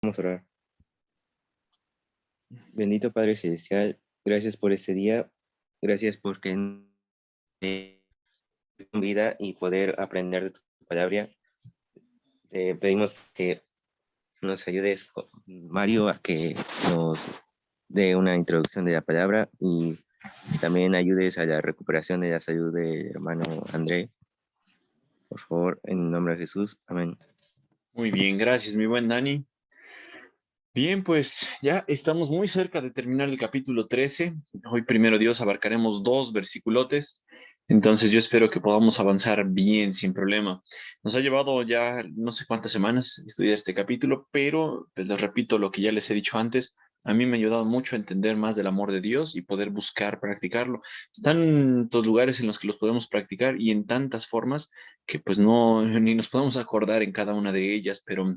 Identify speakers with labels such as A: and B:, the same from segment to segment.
A: Vamos a orar. Bendito Padre Celestial, gracias por este día, gracias porque con vida y poder aprender de tu palabra. Te pedimos que nos ayudes, Mario, a que nos dé una introducción de la palabra y también ayudes a la recuperación de la salud del hermano André. Por favor, en el nombre de Jesús. Amén.
B: Muy bien, gracias, mi buen Dani. Bien, pues ya estamos muy cerca de terminar el capítulo 13. Hoy, primero Dios, abarcaremos 2 versículos. Entonces yo espero que podamos avanzar bien, sin problema. Nos ha llevado ya no sé cuántas semanas estudiar este capítulo, pero pues les repito lo que ya les he dicho antes. A mí me ha ayudado mucho a entender más del amor de Dios y poder buscar practicarlo. Están tantos lugares en los que los podemos practicar y en tantas formas que pues no, ni nos podemos acordar en cada una de ellas, pero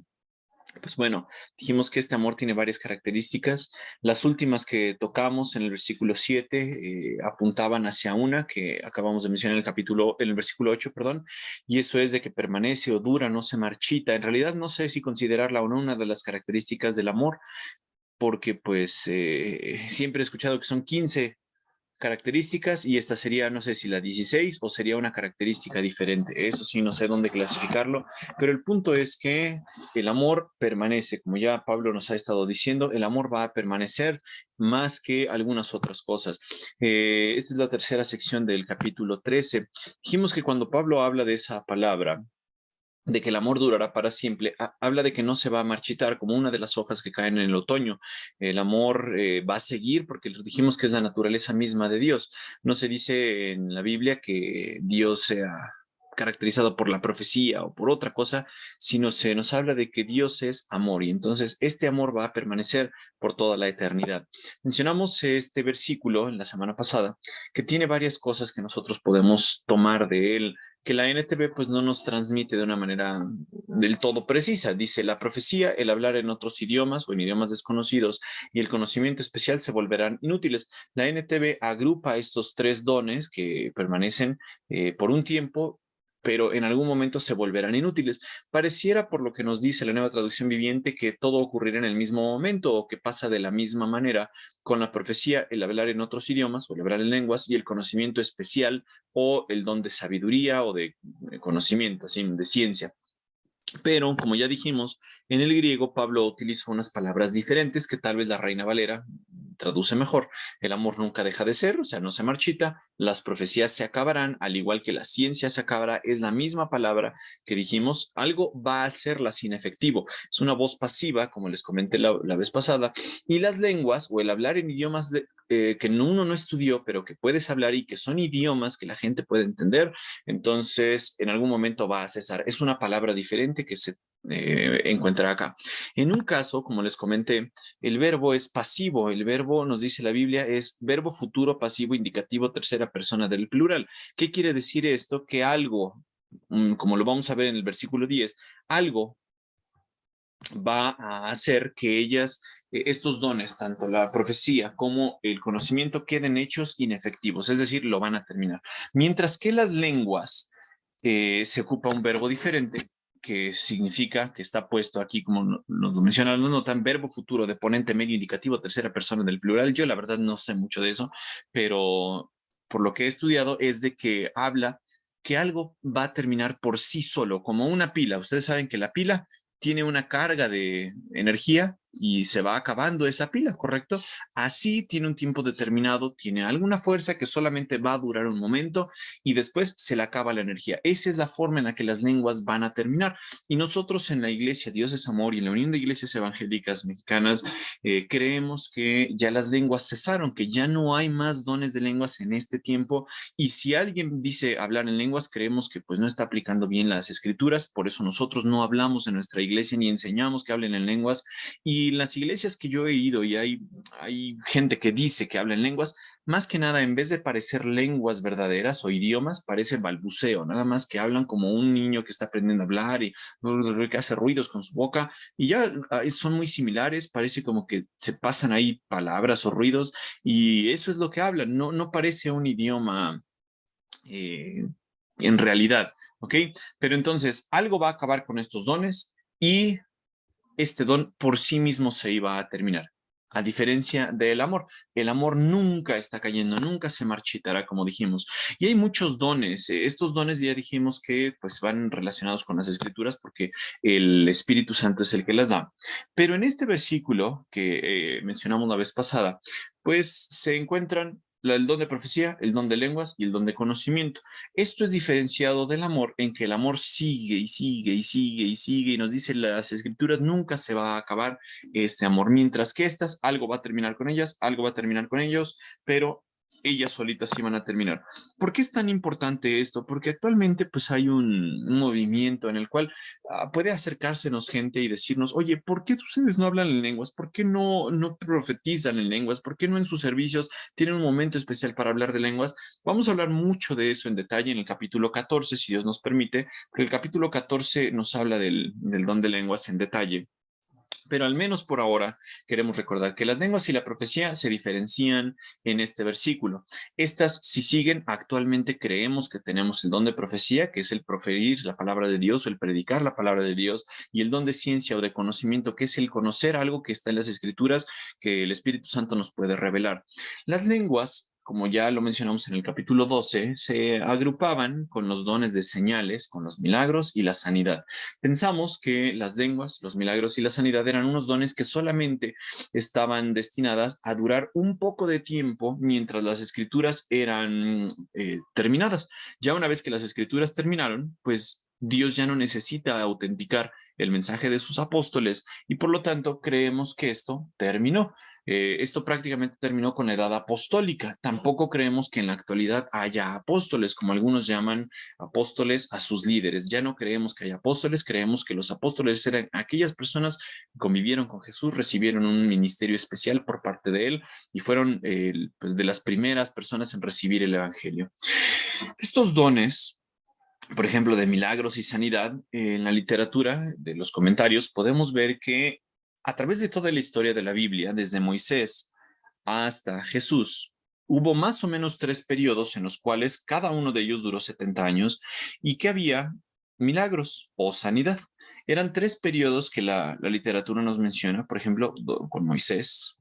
B: pues bueno, dijimos que este amor tiene varias características. Las últimas que tocamos en el versículo 7 apuntaban hacia una que acabamos de mencionar en el versículo 8, perdón, y eso es de que permanece o dura, no se marchita. En realidad no sé si considerarla o no una de las características del amor, porque pues siempre he escuchado que son 15 características y esta sería, no sé si la 16 o sería una característica diferente. Eso sí, no sé dónde clasificarlo, pero el punto es que el amor permanece, como ya Pablo nos ha estado diciendo, el amor va a permanecer más que algunas otras cosas. Esta es la tercera sección del capítulo 13. Dijimos que cuando Pablo habla de esa palabra, de que el amor durará para siempre, habla de que no se va a marchitar como una de las hojas que caen en el otoño. El amor va a seguir porque dijimos que es la naturaleza misma de Dios. No se dice en la Biblia que Dios sea caracterizado por la profecía o por otra cosa, sino se nos habla de que Dios es amor y entonces este amor va a permanecer por toda la eternidad. Mencionamos este versículo en la semana pasada que tiene varias cosas que nosotros podemos tomar de él que la NTV pues no nos transmite de una manera del todo precisa. Dice, la profecía, el hablar en otros idiomas o en idiomas desconocidos y el conocimiento especial se volverán inútiles. La NTV agrupa estos 3 dones que permanecen por un tiempo, pero en algún momento se volverán inútiles. Pareciera, por lo que nos dice la nueva traducción viviente, que todo ocurrirá en el mismo momento o que pasa de la misma manera con la profecía, el hablar en otros idiomas o el hablar en lenguas y el conocimiento especial o el don de sabiduría o de conocimiento, así, de ciencia. Pero, como ya dijimos, en el griego Pablo utilizó unas palabras diferentes que tal vez la Reina Valera traduce mejor. El amor nunca deja de ser, o sea, no se marchita, las profecías se acabarán, al igual que la ciencia se acabará, es la misma palabra que dijimos, algo va a hacerlas inefectivo. Es una voz pasiva, como les comenté la vez pasada, y las lenguas o el hablar en idiomas que uno no estudió, pero que puedes hablar y que son idiomas que la gente puede entender, entonces en algún momento va a cesar. Es una palabra diferente que se encuentra acá. En un caso, como les comenté, el verbo es pasivo. El verbo, nos dice la Biblia, es verbo futuro pasivo indicativo tercera persona del plural. ¿Qué quiere decir esto? Que algo, como lo vamos a ver en el versículo 10, algo va a hacer que estos dones, tanto la profecía como el conocimiento, queden hechos inefectivos, es decir, lo van a terminar. Mientras que las lenguas se ocupa un verbo diferente que significa que está puesto aquí, como nos lo menciona la nota, en verbo futuro de ponente medio indicativo, tercera persona del plural. Yo la verdad no sé mucho de eso, pero por lo que he estudiado es de que habla que algo va a terminar por sí solo, como una pila. Ustedes saben que la pila tiene una carga de energía y se va acabando esa pila, ¿correcto? Así tiene un tiempo determinado, tiene alguna fuerza que solamente va a durar un momento y después se le acaba la energía. Esa es la forma en la que las lenguas van a terminar. Y nosotros en la iglesia Dios es Amor y en la Unión de Iglesias Evangélicas Mexicanas creemos que ya las lenguas cesaron, que ya no hay más dones de lenguas en este tiempo. Y si alguien dice hablar en lenguas, creemos que pues no está aplicando bien las escrituras. Por eso nosotros no hablamos en nuestra iglesia ni enseñamos que hablen en lenguas. Y las iglesias que yo he ido y hay gente que dice que habla en lenguas, más que nada, en vez de parecer lenguas verdaderas o idiomas, parece balbuceo, nada más que hablan como un niño que está aprendiendo a hablar y que hace ruidos con su boca y ya son muy similares, parece como que se pasan ahí palabras o ruidos y eso es lo que hablan, no parece un idioma eh, en realidad, ¿ok? Pero entonces algo va a acabar con estos dones y este don por sí mismo se iba a terminar. A diferencia del amor, el amor nunca está cayendo, nunca se marchitará, como dijimos. Y hay muchos dones. Estos dones ya dijimos que pues van relacionados con las escrituras porque el Espíritu Santo es el que las da. Pero en este versículo que mencionamos la vez pasada, pues se encuentran el don de profecía, el don de lenguas y el don de conocimiento. Esto es diferenciado del amor en que el amor sigue y sigue y sigue y sigue y nos dicen las escrituras, nunca se va a acabar este amor, mientras que estas, algo va a terminar con ellas, algo va a terminar con ellos, pero ellas solitas sí van a terminar. ¿Por qué es tan importante esto? Porque actualmente pues hay un movimiento en el cual puede acercársenos gente y decirnos, oye, ¿por qué ustedes no hablan en lenguas? ¿Por qué no profetizan en lenguas? ¿Por qué no en sus servicios tienen un momento especial para hablar de lenguas? Vamos a hablar mucho de eso en detalle en el capítulo 14, si Dios nos permite, porque el capítulo 14 nos habla del don de lenguas en detalle. Pero al menos por ahora queremos recordar que las lenguas y la profecía se diferencian en este versículo. Estas, si siguen, actualmente creemos que tenemos el don de profecía, que es el proferir la palabra de Dios o el predicar la palabra de Dios, y el don de ciencia o de conocimiento, que es el conocer algo que está en las escrituras que el Espíritu Santo nos puede revelar. Las lenguas, como ya lo mencionamos en el capítulo 12, se agrupaban con los dones de señales, con los milagros y la sanidad. Pensamos que las lenguas, los milagros y la sanidad eran unos dones que solamente estaban destinadas a durar un poco de tiempo mientras las escrituras eran terminadas. Ya una vez que las escrituras terminaron, pues Dios ya no necesita autenticar el mensaje de sus apóstoles y por lo tanto creemos que esto terminó. Esto prácticamente terminó con la edad apostólica. Tampoco creemos que en la actualidad haya apóstoles, como algunos llaman apóstoles a sus líderes. Ya no creemos que haya apóstoles, creemos que los apóstoles eran aquellas personas que convivieron con Jesús, recibieron un ministerio especial por parte de él y fueron pues de las primeras personas en recibir el evangelio. Estos dones, por ejemplo, de milagros y sanidad, en la literatura de los comentarios podemos ver que a través de toda la historia de la Biblia, desde Moisés hasta Jesús, hubo más o menos 3 periodos en los cuales cada uno de ellos duró 70 años y que había milagros o sanidad. Eran 3 periodos que la literatura nos menciona, por ejemplo, con Moisés.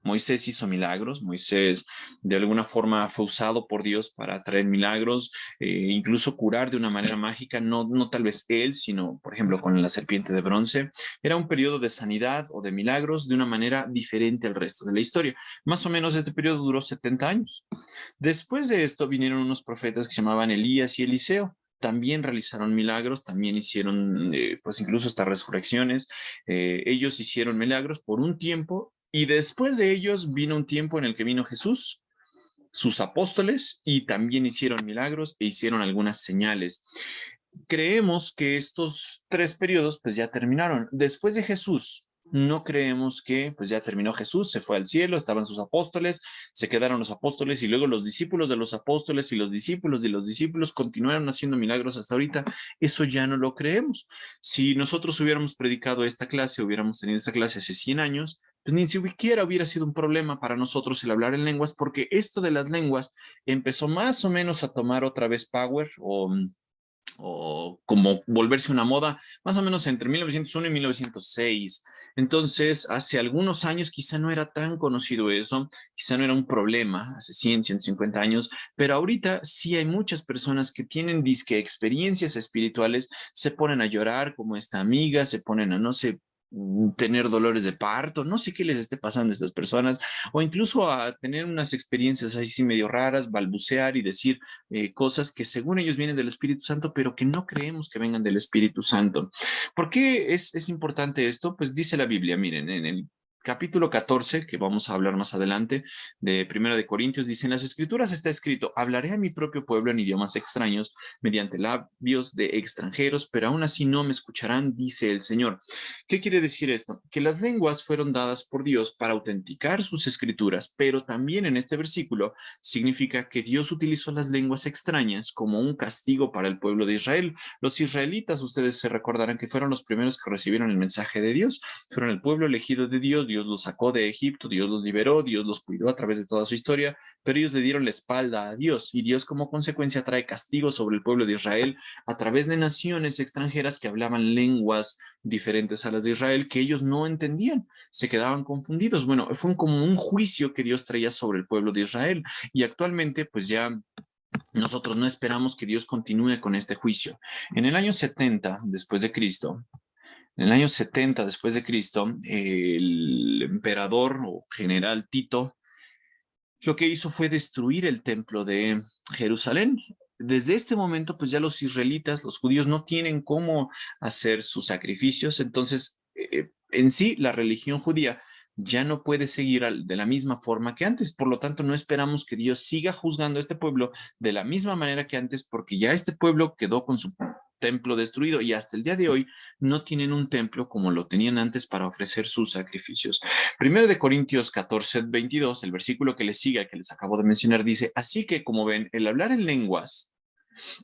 B: Moisés hizo milagros, Moisés de alguna forma fue usado por Dios para traer milagros, incluso curar de una manera mágica, no tal vez él, sino por ejemplo con la serpiente de bronce. Era un periodo de sanidad o de milagros de una manera diferente al resto de la historia. Más o menos este periodo duró 70 años. Después de esto vinieron unos profetas que se llamaban Elías y Eliseo. También realizaron milagros, también hicieron, pues incluso hasta resurrecciones. Ellos hicieron milagros por un tiempo y después de ellos vino un tiempo en el que vino Jesús, sus apóstoles, y también hicieron milagros e hicieron algunas señales. Creemos que estos 3 periodos pues ya terminaron. Después de Jesús, no creemos que pues ya terminó Jesús, se fue al cielo, estaban sus apóstoles, se quedaron los apóstoles y luego los discípulos de los apóstoles y los discípulos de los discípulos continuaron haciendo milagros hasta ahorita. Eso ya no lo creemos. Si nosotros hubiéramos predicado esta clase, hubiéramos tenido esta clase hace 100 años, pues ni siquiera hubiera sido un problema para nosotros el hablar en lenguas, porque esto de las lenguas empezó más o menos a tomar otra vez power o como volverse una moda, más o menos entre 1901 y 1906. Entonces, hace algunos años quizá no era tan conocido eso, quizá no era un problema, hace 100, 150 años, pero ahorita sí hay muchas personas que tienen disque experiencias espirituales, se ponen a llorar como esta amiga, se ponen a no sé, tener dolores de parto, no sé qué les esté pasando a estas personas, o incluso a tener unas experiencias así medio raras, balbucear y decir cosas que según ellos vienen del Espíritu Santo, pero que no creemos que vengan del Espíritu Santo. ¿Por qué es importante esto? Pues dice la Biblia, miren, en el capítulo 14, que vamos a hablar más adelante, de Primera de Corintios, dice, en las Escrituras está escrito, hablaré a mi propio pueblo en idiomas extraños, mediante labios de extranjeros, pero aún así no me escucharán, dice el Señor. ¿Qué quiere decir esto? Que las lenguas fueron dadas por Dios para autenticar sus escrituras, pero también en este versículo significa que Dios utilizó las lenguas extrañas como un castigo para el pueblo de Israel. Los israelitas, ustedes se recordarán que fueron los primeros que recibieron el mensaje de Dios, fueron el pueblo elegido de Dios. Dios Dios los sacó de Egipto, Dios los liberó, Dios los cuidó a través de toda su historia, pero ellos le dieron la espalda a Dios y Dios como consecuencia trae castigo sobre el pueblo de Israel a través de naciones extranjeras que hablaban lenguas diferentes a las de Israel que ellos no entendían, se quedaban confundidos. Bueno, fue como un juicio que Dios traía sobre el pueblo de Israel y actualmente pues ya nosotros no esperamos que Dios continúe con este juicio. En el año 70 después de Cristo, en el año 70 después de Cristo, el emperador o general Tito lo que hizo fue destruir el templo de Jerusalén. Desde este momento, pues ya los israelitas, los judíos, no tienen cómo hacer sus sacrificios. Entonces, en sí, la religión judía ya no puede seguir de la misma forma que antes. Por lo tanto, no esperamos que Dios siga juzgando a este pueblo de la misma manera que antes, porque ya este pueblo quedó con su templo destruido y hasta el día de hoy no tienen un templo como lo tenían antes para ofrecer sus sacrificios. Primero de Corintios 14:22, el versículo que les sigue, que les acabo de mencionar, dice, así que como ven, el hablar en lenguas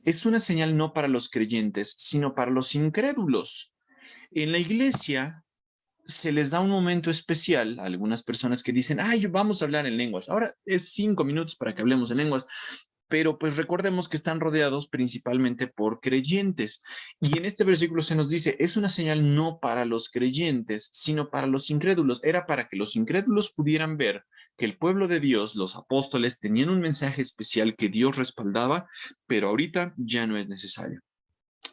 B: es una señal no para los creyentes, sino para los incrédulos. En la iglesia se les da un momento especial a algunas personas que dicen, ay, vamos a hablar en lenguas. Ahora es 5 minutos para que hablemos en lenguas, pero pues recordemos que están rodeados principalmente por creyentes. Y en este versículo se nos dice, es una señal no para los creyentes, sino para los incrédulos. Era para que los incrédulos pudieran ver que el pueblo de Dios, los apóstoles, tenían un mensaje especial que Dios respaldaba, pero ahorita ya no es necesario.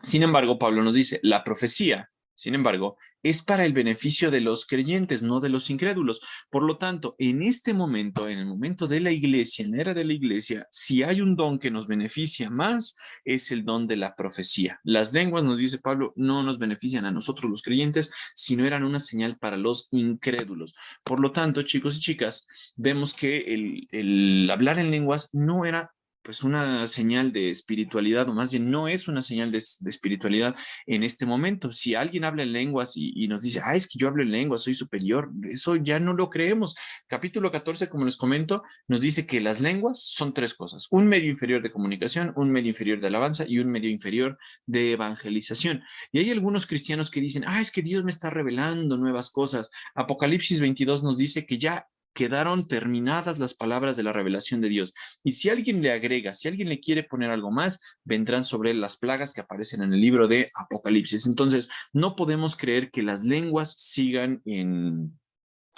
B: Sin embargo, Pablo nos dice, la profecía, sin embargo, es para el beneficio de los creyentes, no de los incrédulos. Por lo tanto, en este momento, en el momento de la iglesia, en la era de la iglesia, si hay un don que nos beneficia más, es el don de la profecía. Las lenguas, nos dice Pablo, no nos benefician a nosotros los creyentes, sino eran una señal para los incrédulos. Por lo tanto, chicos y chicas, vemos que el hablar en lenguas no era pues una señal de espiritualidad, o más bien no es una señal de espiritualidad en este momento. Si alguien habla en lenguas y nos dice, es que yo hablo en lenguas, soy superior, eso ya no lo creemos. Capítulo 14, como les comento, nos dice que las lenguas son tres cosas: un medio inferior de comunicación, un medio inferior de alabanza y un medio inferior de evangelización. Y hay algunos cristianos que dicen, es que Dios me está revelando nuevas cosas. Apocalipsis 22 nos dice que ya quedaron terminadas las palabras de la revelación de Dios. Y si alguien le agrega, si alguien le quiere poner algo más, vendrán sobre él las plagas que aparecen en el libro de Apocalipsis. Entonces, no podemos creer que las lenguas sigan en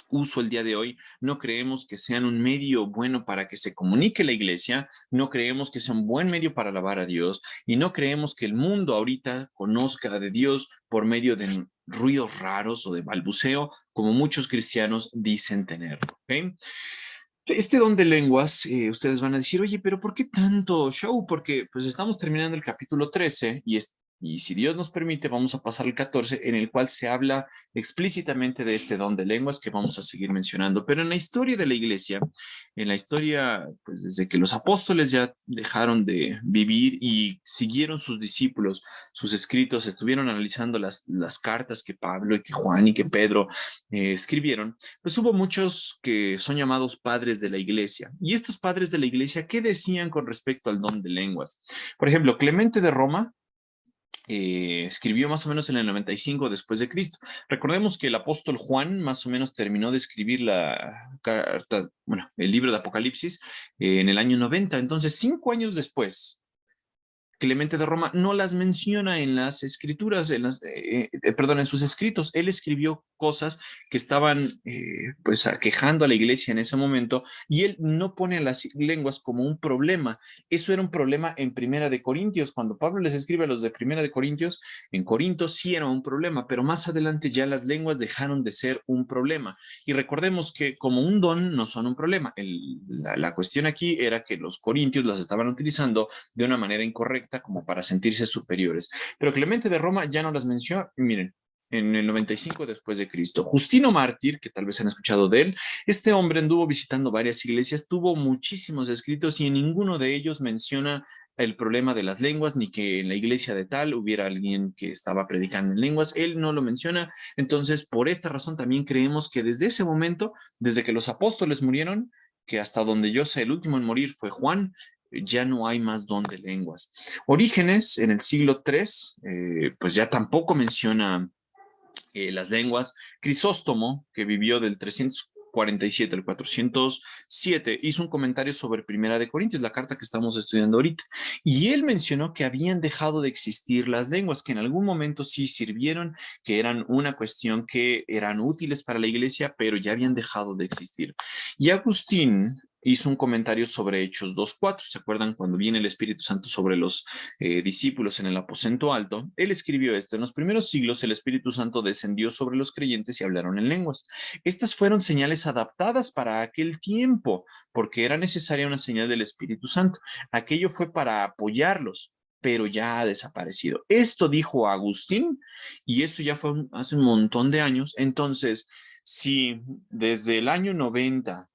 B: uso el día de hoy. No creemos que sean un medio bueno para que se comunique la iglesia, no creemos que sea un buen medio para alabar a Dios y no creemos que el mundo ahorita conozca de Dios por medio de ruidos raros o de balbuceo, como muchos cristianos dicen tener. ¿Okay? Este don de lenguas, ustedes van a decir, oye, pero ¿por qué tanto show? Porque pues estamos terminando el capítulo 13 y si Dios nos permite, vamos a pasar al 14, en el cual se habla explícitamente de este don de lenguas que vamos a seguir mencionando. Pero en la historia de la iglesia, en la historia, pues desde que los apóstoles ya dejaron de vivir y siguieron sus discípulos, sus escritos, estuvieron analizando las cartas que Pablo y que Juan y que Pedro escribieron, pues hubo muchos que son llamados padres de la iglesia. Y estos padres de la iglesia, ¿qué decían con respecto al don de lenguas? Por ejemplo, Clemente de Roma escribió más o menos en el 95 después de Cristo. Recordemos que el apóstol Juan más o menos terminó de escribir la carta, bueno, el libro de Apocalipsis en el año 90. Entonces, 5 años después, Clemente de Roma no las menciona en las escrituras, perdón, en sus escritos. Él escribió cosas que estaban pues aquejando a la iglesia en ese momento y él no pone las lenguas como un problema. Eso era un problema en Primera de Corintios. Cuando Pablo les escribe a los de Primera de Corintios, en Corinto sí era un problema, pero más adelante ya las lenguas dejaron de ser un problema. Y recordemos que como un don no son un problema. La cuestión aquí era que los corintios las estaban utilizando de una manera incorrecta como para sentirse superiores. Pero Clemente de Roma ya no las mencionó. Miren, en el 95 después de Cristo. Justino Mártir, que tal vez han escuchado de él, este hombre anduvo visitando varias iglesias, tuvo muchísimos escritos y en ninguno de ellos menciona el problema de las lenguas, ni que en la iglesia de tal hubiera alguien que estaba predicando en lenguas. Él no lo menciona. Entonces, por esta razón también creemos que desde ese momento, desde que los apóstoles murieron, que hasta donde yo sé, el último en morir fue Juan, ya no hay más don de lenguas. Orígenes, en el siglo III, pues ya tampoco menciona las lenguas. Crisóstomo, que vivió del 347 al 407, hizo un comentario sobre Primera de Corintios, la carta que estamos estudiando ahorita, y él mencionó que habían dejado de existir las lenguas, que en algún momento sí sirvieron, que eran una cuestión que eran útiles para la iglesia, pero ya habían dejado de existir. Y Agustín hizo un comentario sobre Hechos 2:4. ¿Se acuerdan cuando viene el Espíritu Santo sobre los discípulos en el aposento alto? Él escribió esto: en los primeros siglos el Espíritu Santo descendió sobre los creyentes y hablaron en lenguas. Estas fueron señales adaptadas para aquel tiempo, porque era necesaria una señal del Espíritu Santo. Aquello fue para apoyarlos, pero ya ha desaparecido. Esto dijo Agustín, y eso ya fue hace un montón de años. Entonces, si desde el año 90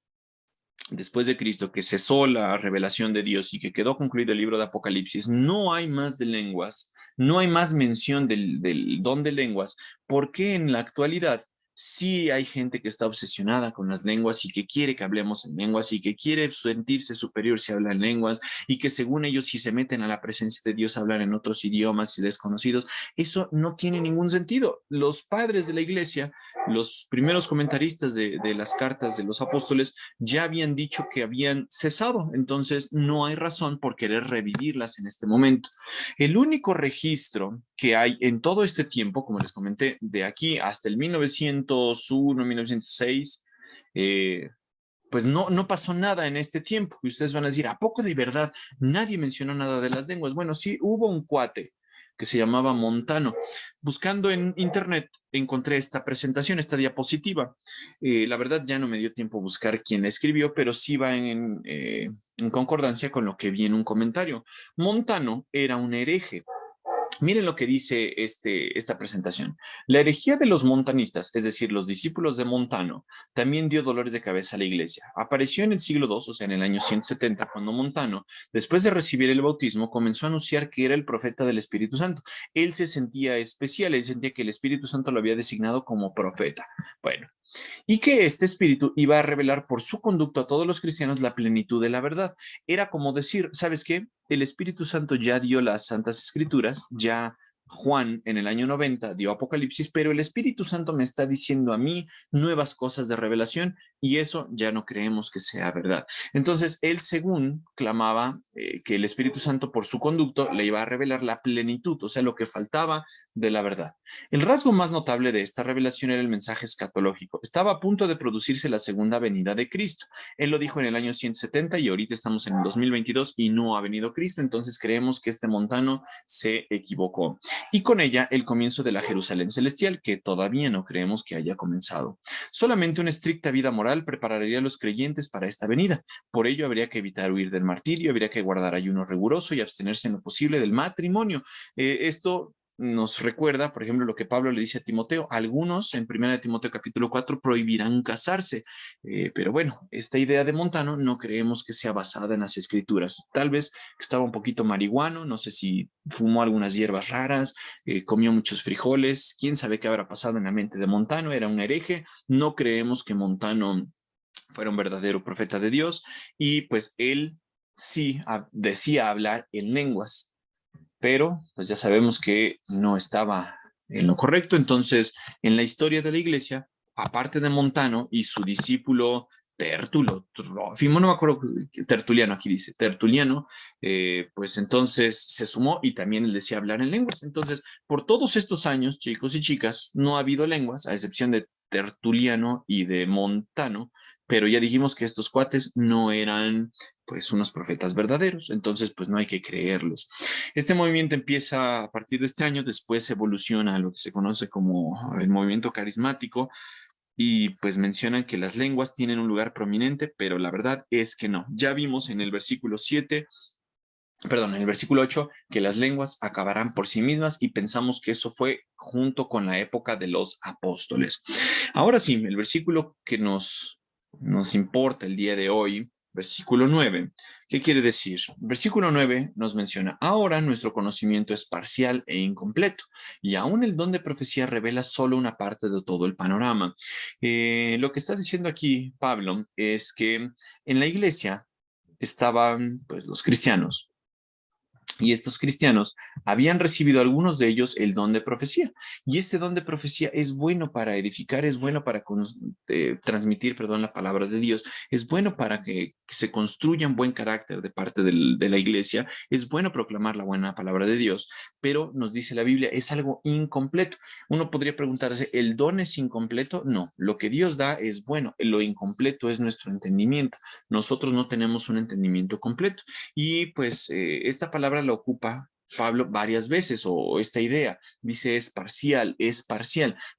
B: después de Cristo, que cesó la revelación de Dios y que quedó concluido el libro de Apocalipsis, no hay más de lenguas, no hay más mención del don de lenguas, porque en la actualidad sí hay gente que está obsesionada con las lenguas y que quiere que hablemos en lenguas y que quiere sentirse superior si habla en lenguas y que según ellos si se meten a la presencia de Dios hablar en otros idiomas y desconocidos. Eso no tiene ningún sentido. Los padres de la iglesia, los primeros comentaristas de las cartas de los apóstoles, ya habían dicho que habían cesado, entonces no hay razón por querer revivirlas en este momento. El único registro que hay en todo este tiempo, como les comenté, de aquí hasta el 1901, 1906, pues no pasó nada en este tiempo. Y ustedes van a decir, ¿a poco de verdad nadie mencionó nada de las lenguas? Bueno, sí, hubo un cuate que se llamaba Montano. Buscando en internet encontré esta presentación, esta diapositiva. La verdad ya no me dio tiempo a buscar quién la escribió, pero sí va en concordancia con lo que vi en un comentario. Montano era un hereje. Miren lo que dice esta presentación. La herejía de los montanistas, es decir, los discípulos de Montano, también dio dolores de cabeza a la iglesia. Apareció en el siglo II, o sea, en el año 170, cuando Montano, después de recibir el bautismo, comenzó a anunciar que era el profeta del Espíritu Santo. Él se sentía especial, él sentía que el Espíritu Santo lo había designado como profeta. Bueno, y que este espíritu iba a revelar por su conducto a todos los cristianos la plenitud de la verdad. Era como decir, ¿sabes qué? El Espíritu Santo ya dio las Santas Escrituras, ya Juan en el año 90 dio Apocalipsis, pero el Espíritu Santo me está diciendo a mí nuevas cosas de revelación y eso ya no creemos que sea verdad. Entonces, él según clamaba que el Espíritu Santo por su conducto le iba a revelar la plenitud, o sea, lo que faltaba de la verdad. El rasgo más notable de esta revelación era el mensaje escatológico. Estaba a punto de producirse la segunda venida de Cristo. Él lo dijo en el año 170 y ahorita estamos en el 2022 y no ha venido Cristo, entonces creemos que este Montano se equivocó. Y con ella el comienzo de la Jerusalén celestial, que todavía no creemos que haya comenzado. Solamente una estricta vida moral prepararía a los creyentes para esta venida. Por ello habría que evitar huir del martirio, habría que guardar ayuno riguroso y abstenerse en lo posible del matrimonio. Esto nos recuerda, por ejemplo, lo que Pablo le dice a Timoteo. Algunos en 1 Timoteo capítulo 4 prohibirán casarse, pero bueno, esta idea de Montano no creemos que sea basada en las escrituras. Tal vez estaba un poquito marihuano, no sé si fumó algunas hierbas raras, comió muchos frijoles, quién sabe qué habrá pasado en la mente de Montano, era un hereje, no creemos que Montano fuera un verdadero profeta de Dios y pues él sí decía hablar en lenguas, pero pues ya sabemos que no estaba en lo correcto. Entonces, en la historia de la iglesia, aparte de Montano y su discípulo Tertulo, Trófimo, no me acuerdo, Tertuliano, aquí dice, Tertuliano, pues entonces se sumó y también él decía hablar en lenguas. Entonces, por todos estos años, chicos y chicas, no ha habido lenguas, a excepción de Tertuliano y de Montano, pero ya dijimos que estos cuates no eran pues unos profetas verdaderos, entonces pues no hay que creerlos. Este movimiento empieza a partir de este año, después evoluciona a lo que se conoce como el movimiento carismático y pues mencionan que las lenguas tienen un lugar prominente, pero la verdad es que no. Ya vimos en el versículo 7, perdón, en el versículo 8, que las lenguas acabarán por sí mismas y pensamos que eso fue junto con la época de los apóstoles. Ahora sí, el versículo que nos importa el día de hoy, versículo 9. ¿Qué quiere decir? Versículo 9 nos menciona: ahora nuestro conocimiento es parcial e incompleto, y aún el don de profecía revela solo una parte de todo el panorama. Lo que está diciendo aquí Pablo es que en la iglesia estaban pues los cristianos, Y estos cristianos habían recibido algunos de ellos el don de profecía. Y este don de profecía es bueno para edificar, es bueno para transmitir, perdón, la palabra de Dios, es bueno para que se construya un buen carácter de parte de la iglesia, es bueno proclamar la buena palabra de Dios, pero nos dice la Biblia, es algo incompleto. Uno podría preguntarse, ¿el don es incompleto? No, lo que Dios da es bueno, lo incompleto es nuestro entendimiento. Nosotros no tenemos un entendimiento completo. Y pues esta palabra la ocupa Pablo varias veces, o esta idea, dice es parcial,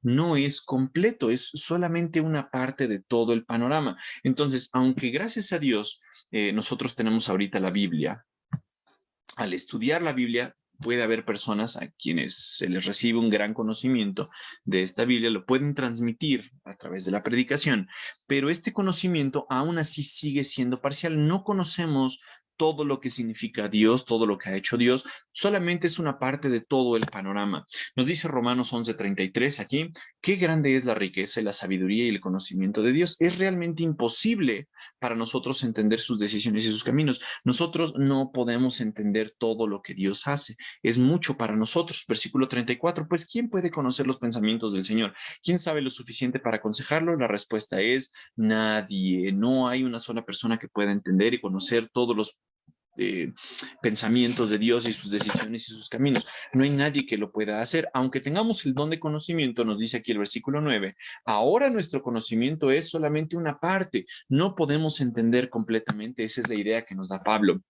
B: no es completo, es solamente una parte de todo el panorama. Entonces, aunque gracias a Dios nosotros tenemos ahorita la Biblia, al estudiar la Biblia puede haber personas a quienes se les recibe un gran conocimiento de esta Biblia, lo pueden transmitir a través de la predicación, pero este conocimiento aún así sigue siendo parcial. No conocemos todo lo que significa Dios, todo lo que ha hecho Dios, solamente es una parte de todo el panorama. Nos dice Romanos 11:33 aquí, qué grande es la riqueza y la sabiduría y el conocimiento de Dios. Es realmente imposible para nosotros entender sus decisiones y sus caminos. Nosotros no podemos entender todo lo que Dios hace. Es mucho para nosotros. Versículo 34, pues ¿quién puede conocer los pensamientos del Señor? ¿Quién sabe lo suficiente para aconsejarlo? La respuesta es nadie. No hay una sola persona que pueda entender y conocer todos los pensamientos de Dios y sus decisiones y sus caminos. No hay nadie que lo pueda hacer. Aunque tengamos el don de conocimiento, nos dice aquí el versículo 9, ahora nuestro conocimiento es solamente una parte. No podemos entender completamente. Esa es la idea que nos da Pablo.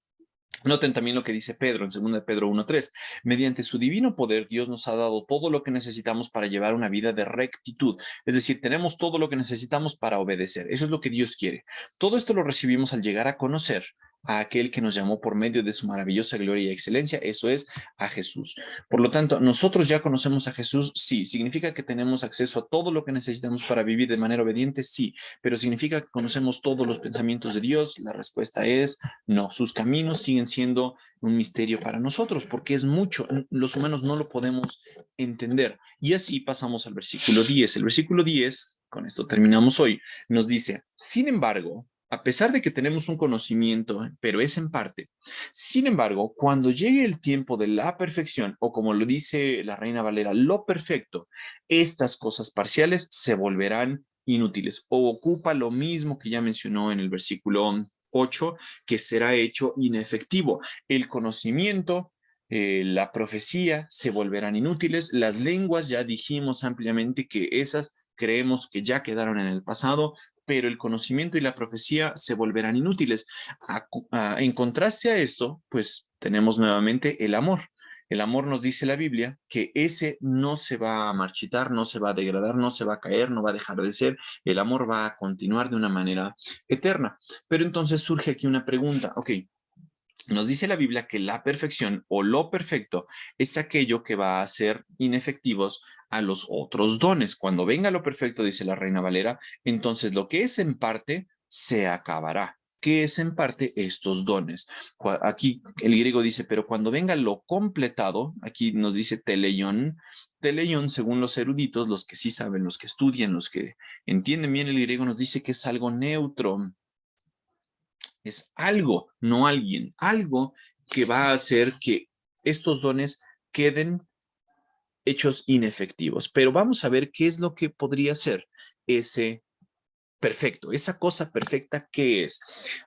B: Noten también lo que dice Pedro en 2 Pedro 1:3. Mediante su divino poder, Dios nos ha dado todo lo que necesitamos para llevar una vida de rectitud. Es decir, tenemos todo lo que necesitamos para obedecer. Eso es lo que Dios quiere. Todo esto lo recibimos al llegar a conocer a aquel que nos llamó por medio de su maravillosa gloria y excelencia, eso es a Jesús. Por lo tanto, nosotros ya conocemos a Jesús, sí. ¿Significa que tenemos acceso a todo lo que necesitamos para vivir de manera obediente? Sí. Pero ¿significa que conocemos todos los pensamientos de Dios? La respuesta es no. Sus caminos siguen siendo un misterio para nosotros porque es mucho. Los humanos no lo podemos entender. Y así pasamos al versículo 10. El versículo 10, con esto terminamos hoy, nos dice, sin embargo, a pesar de que tenemos un conocimiento, pero es en parte, sin embargo, cuando llegue el tiempo de la perfección, o como lo dice la Reina Valera, lo perfecto, estas cosas parciales se volverán inútiles, o ocupa lo mismo que ya mencionó en el versículo 8, que será hecho inefectivo. El conocimiento, la profecía se volverán inútiles, las lenguas ya dijimos ampliamente que esas creemos que ya quedaron en el pasado, pero el conocimiento y la profecía se volverán inútiles. En contraste a esto, pues tenemos nuevamente el amor. El amor nos dice la Biblia que ese no se va a marchitar, no se va a degradar, no se va a caer, no va a dejar de ser. El amor va a continuar de una manera eterna. Pero entonces surge aquí una pregunta. Ok, nos dice la Biblia que la perfección o lo perfecto es aquello que va a hacer inefectivos a los otros dones. Cuando venga lo perfecto, dice la Reina Valera, entonces lo que es en parte se acabará. ¿Qué es en parte estos dones? Aquí el griego dice, pero cuando venga lo completado, aquí nos dice teleion. Teleion, según los eruditos, los que sí saben, los que estudian, los que entienden bien el griego, nos dice que es algo neutro. Es algo, no alguien, algo que va a hacer que estos dones queden hechos inefectivos. Pero vamos a ver qué es lo que podría ser ese perfecto, esa cosa perfecta que es.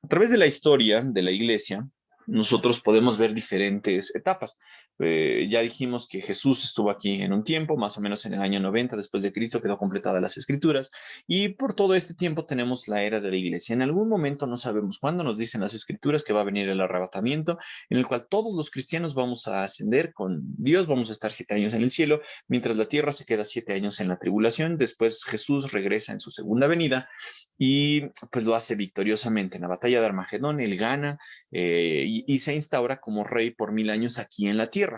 B: A través de la historia de la iglesia, nosotros podemos ver diferentes etapas. Ya dijimos que Jesús estuvo aquí en un tiempo, más o menos en el año 90 después de Cristo, quedó completadas las escrituras, y por todo este tiempo tenemos la era de la iglesia. En algún momento, no sabemos cuándo, nos dicen las escrituras que va a venir el arrebatamiento, en el cual todos los cristianos vamos a ascender con Dios, vamos a estar 7 años en el cielo, mientras la tierra se queda 7 años en la tribulación. Después Jesús regresa en su segunda venida y pues lo hace victoriosamente. En la batalla de Armagedón, él gana y se instaura como rey por 1000 años aquí en la tierra.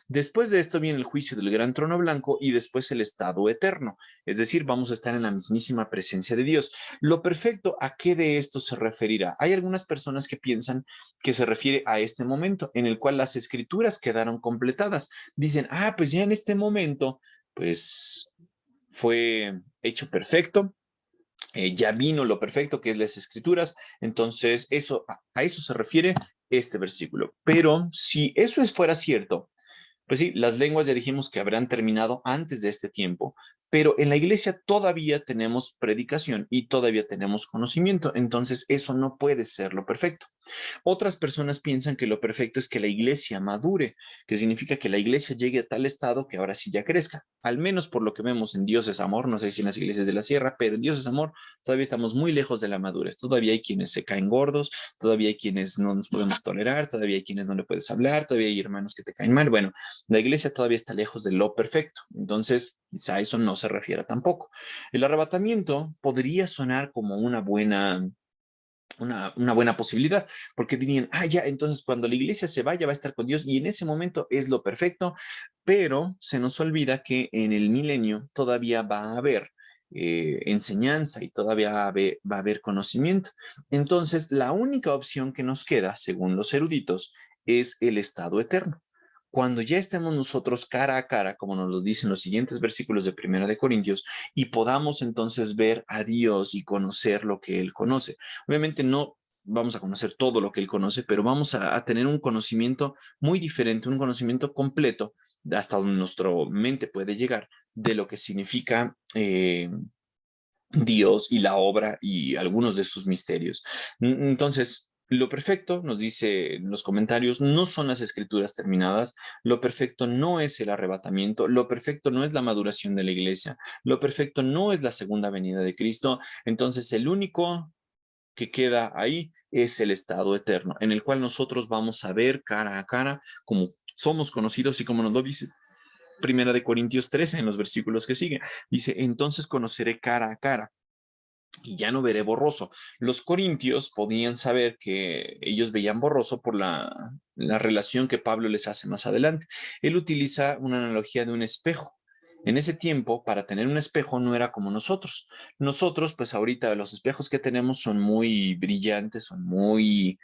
B: Después de esto viene el juicio del gran trono blanco y después el estado eterno. Es decir, vamos a estar en la mismísima presencia de Dios. Lo perfecto, ¿a qué de esto se referirá? Hay algunas personas que piensan que se refiere a este momento en el cual las escrituras quedaron completadas. Dicen, pues ya en este momento, pues fue hecho perfecto, ya vino lo perfecto que es las escrituras, entonces eso, a eso se refiere este versículo. Pero si eso fuera cierto, pues sí, las lenguas ya dijimos que habrán terminado antes de este tiempo, pero en la iglesia todavía tenemos predicación y todavía tenemos conocimiento, entonces eso no puede ser lo perfecto. Otras personas piensan que lo perfecto es que la iglesia madure, que significa que la iglesia llegue a tal estado que ahora sí ya crezca. Al menos por lo que vemos en Dios es amor, no sé si en las iglesias de la sierra, pero en Dios es amor todavía estamos muy lejos de la madurez. Todavía hay quienes se caen gordos, todavía hay quienes no nos podemos tolerar, todavía hay quienes no le puedes hablar, todavía hay hermanos que te caen mal. Bueno, la iglesia todavía está lejos de lo perfecto. Entonces, quizá eso no se refiera tampoco. El arrebatamiento podría sonar como una buena posibilidad, porque dirían, ya, entonces cuando la iglesia se vaya va a estar con Dios y en ese momento es lo perfecto, pero se nos olvida que en el milenio todavía va a haber enseñanza y todavía va a haber conocimiento. Entonces, la única opción que nos queda, según los eruditos, es el estado eterno. Cuando ya estemos nosotros cara a cara, como nos lo dicen los siguientes versículos de Primera de Corintios, y podamos entonces ver a Dios y conocer lo que Él conoce. Obviamente no vamos a conocer todo lo que Él conoce, pero vamos a tener un conocimiento muy diferente, un conocimiento completo, hasta donde nuestra mente puede llegar, de lo que significa Dios y la obra y algunos de sus misterios. Entonces, lo perfecto, nos dice en los comentarios, no son las escrituras terminadas, lo perfecto no es el arrebatamiento, lo perfecto no es la maduración de la iglesia, lo perfecto no es la segunda venida de Cristo. Entonces, el único que queda ahí es el estado eterno, en el cual nosotros vamos a ver cara a cara como somos conocidos y como nos lo dice Primera de Corintios 13 en los versículos que siguen. Dice, entonces conoceré cara a cara y ya no veré borroso. Los corintios podían saber que ellos veían borroso por la relación que Pablo les hace más adelante. Él utiliza una analogía de un espejo. En ese tiempo, para tener un espejo no era como nosotros. Nosotros, pues ahorita los espejos que tenemos son muy brillantes, son muy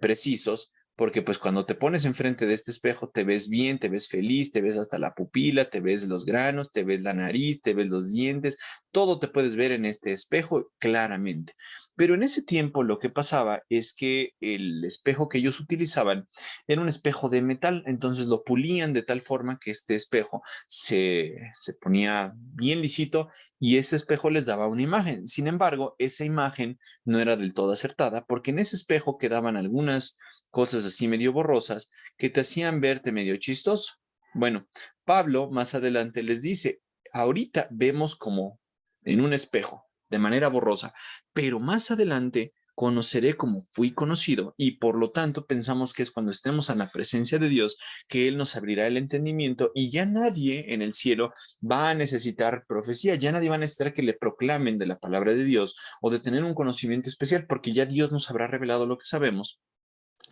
B: precisos, porque pues cuando te pones enfrente de este espejo te ves bien, te ves feliz, te ves hasta la pupila, te ves los granos, te ves la nariz, te ves los dientes, todo te puedes ver en este espejo claramente. Pero en ese tiempo lo que pasaba es que el espejo que ellos utilizaban era un espejo de metal, entonces lo pulían de tal forma que este espejo se ponía bien lisito y ese espejo les daba una imagen. Sin embargo, esa imagen no era del todo acertada porque en ese espejo quedaban algunas cosas así medio borrosas que te hacían verte medio chistoso. Bueno, Pablo más adelante les dice, ahorita vemos como en un espejo, de manera borrosa, pero más adelante conoceré como fui conocido y por lo tanto pensamos que es cuando estemos en la presencia de Dios que Él nos abrirá el entendimiento y ya nadie en el cielo va a necesitar profecía, ya nadie va a necesitar que le proclamen de la palabra de Dios o de tener un conocimiento especial porque ya Dios nos habrá revelado lo que sabemos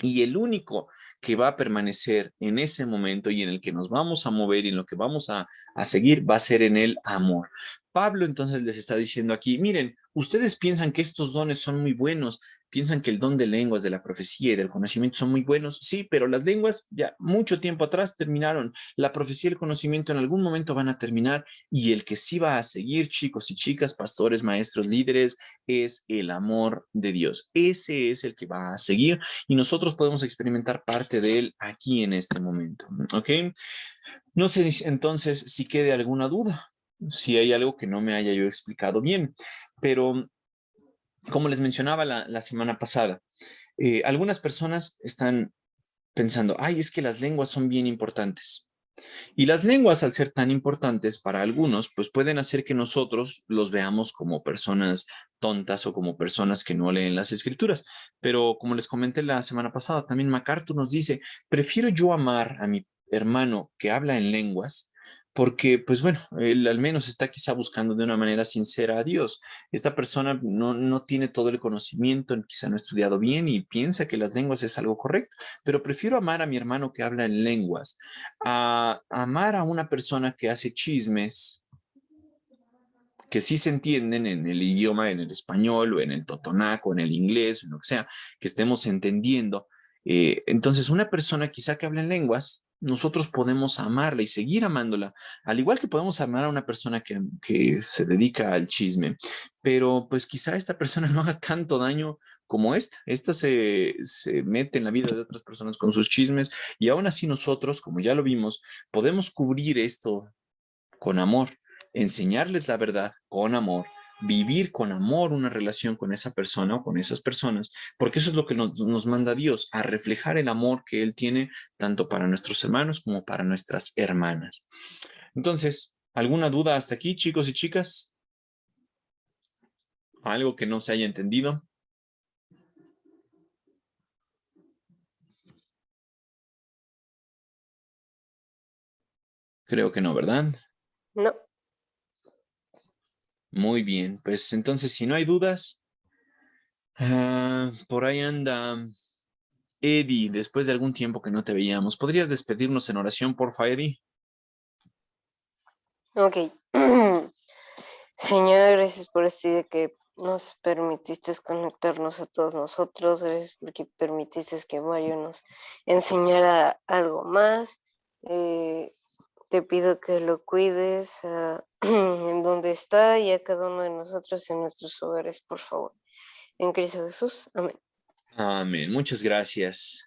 B: y el único que va a permanecer en ese momento y en el que nos vamos a mover y en lo que vamos a seguir va a ser en el amor. Pablo entonces les está diciendo aquí, miren, ustedes piensan que estos dones son muy buenos, piensan que el don de lenguas, de la profecía y del conocimiento son muy buenos, sí, pero las lenguas ya mucho tiempo atrás terminaron, la profecía y el conocimiento en algún momento van a terminar y el que sí va a seguir, chicos y chicas, pastores, maestros, líderes, es el amor de Dios. Ese es el que va a seguir y nosotros podemos experimentar parte de él aquí en este momento. ¿Ok? No sé entonces si quede alguna duda, si hay algo que no me haya yo explicado bien, pero como les mencionaba la semana pasada, algunas personas están pensando, ay, es que las lenguas son bien importantes. Y las lenguas, al ser tan importantes para algunos, pues pueden hacer que nosotros los veamos como personas tontas o como personas que no leen las escrituras. Pero como les comenté la semana pasada, también MacArthur nos dice, prefiero yo amar a mi hermano que habla en lenguas porque, pues bueno, él al menos está quizá buscando de una manera sincera a Dios. Esta persona no tiene todo el conocimiento, quizá no ha estudiado bien y piensa que las lenguas es algo correcto, pero prefiero amar a mi hermano que habla en lenguas a amar a una persona que hace chismes que sí se entienden en el idioma, en el español o en el totonaco, en el inglés, en lo que sea, que estemos entendiendo. Entonces, una persona quizá que habla en lenguas nosotros podemos amarla y seguir amándola, al igual que podemos amar a una persona que se dedica al chisme, pero pues quizá esta persona no haga tanto daño como esta. Esta se mete en la vida de otras personas con sus chismes y aún así nosotros, como ya lo vimos, podemos cubrir esto con amor, enseñarles la verdad con amor, vivir con amor una relación con esa persona o con esas personas, porque eso es lo que nos manda Dios, a reflejar el amor que Él tiene tanto para nuestros hermanos como para nuestras hermanas. Entonces, ¿alguna duda hasta aquí, chicos y chicas? ¿Algo que no se haya entendido? Creo que no, ¿verdad?
C: No.
B: Muy bien, pues entonces si no hay dudas, por ahí anda Eddie, después de algún tiempo que no te veíamos. ¿Podrías despedirnos en oración, porfa, Eddie?
C: Ok. Señor, gracias por este día que nos permitiste conectarnos a todos nosotros. Gracias porque permitiste que Mario nos enseñara algo más. Eh, Te pido que lo cuides en donde está y a cada uno de nosotros en nuestros hogares, por favor. En Cristo Jesús. Amén.
B: Amén. Muchas gracias.